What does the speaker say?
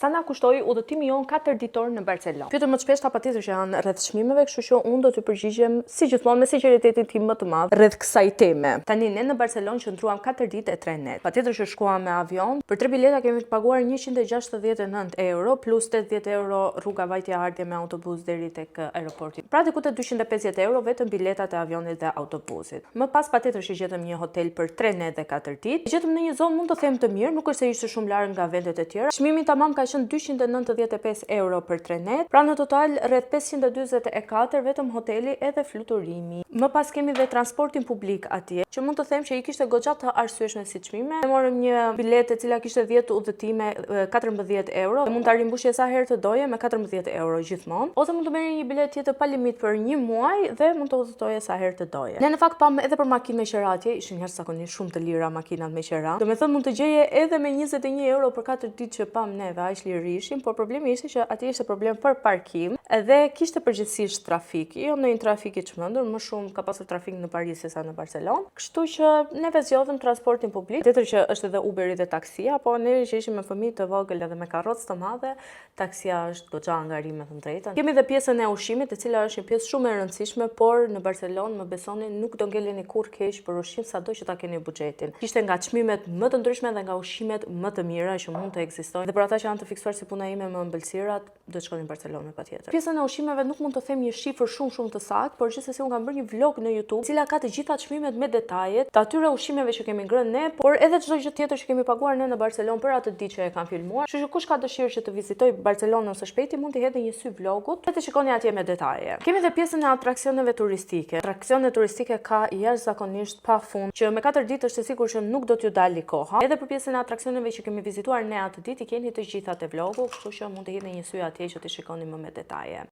Sa na kushtoi udhëtimi jon 4 ditor në Barcelonë. Pyetën më të shpeshta patjetër që janë rreth çmimeve, kështu që unë do t'ju përgjigjem si gjithmonë me sinqeritetin tim më të madh rreth kësaj teme. Tani ne në Barcelonë qëndruam 4 ditë e 3 net. Patjetër që shkuam me avion. Për 3 bileta kemi paguar 169 euro plus 80 euro rruga vajtje ardhje me autobus deri tek aeroporti. Pra diku te 250 euro vetëm biletat e avionit dhe autobusit. Më pas patjetër që gjetëm një hotel për 3 net dhe 4 ditë. Gjetëm në një zonë mund të them të mirë, nuk është se ishte shumë larg nga vendet e tjera. Çmimi tamam ka qenë 295 euro për 3 net, pra në total rreth 544 vetëm hoteli edhe fluturimi. Më pas kemi dhe transportin publik atje, që mund të them që i kishte goxha të arsyeshme si çmime. Ne morëm një biletë e cila kishte 10 udhëtime 14 euro, dhe mund ta rimbushje sa herë të doje me 14 euro gjithmonë, ose mund të merrje një biletë tjetër pa limit për një muaj dhe mund të udhëtoje sa herë të doje. Ne në fakt pam edhe për makinë me qera atje, ishin jashtëzakonisht shumë të lira makinat me qera. Do të thënë mund të gjeje edhe me 21 euro për 4 ditë që pam neve, aq lirë ishin, por problemi ishte që atje ishte problem për parkim, edhe kishte përgjithsisht trafik. Jo në një trafik i çmendur, më shumë ka pasur trafik në Paris sesa në Barcelonë. Kështu që neve zgjodhëm transportin publik. Tjetër që është edhe Uberi dhe taksia, po ne që ishim me fëmijë të vogël edhe me karrocë të madhe, taksia është goxha angari me të drejtën. Kemi edhe pjesën e ushqimit, e cila është një pjesë shumë e rëndësishme, por në Barcelonë, më besoni, nuk do ngeleni kurrë keq për ushqim sado që ta keni buxhetin. Kishte nga çmimet më të ndryshme dhe nga ushqimet më të mira që mund të ekzistojnë. Dhe për ata që janë të fiksuar si puna ime me ëmbëlsirat, do të shkonin në Barcelonë patjetër. Pjesën e ushqimeve nuk mund të them një shifër shumë të saktë, por gjithsesi unë kam bërë një vlog në YouTube, cila ka të gjitha çmimet me detajet të atyre ushqimeve që kemi ngrënë ne, por edhe çdo gjë tjetër që kemi paguar ne në Barcelonë për atë ditë që e kam filmuar. Kështu që kush ka dëshirë që të vizitoj Barcelonën së shpejti mund të hedhë një sy vlogut, dhe të shikoni atje me detaje. Kemi edhe pjesën e atraksioneve turistike. Atraksionet turistike ka jashtëzakonisht pafund, që me 4 ditë është e sigurt që nuk do t'ju dali koha. Edhe për pjesën e atraksioneve që kemi vizituar ne atë ditë i keni të gjitha te vlogu, kështu që mund të hedhni një sy atje që të shikoni më me detaje.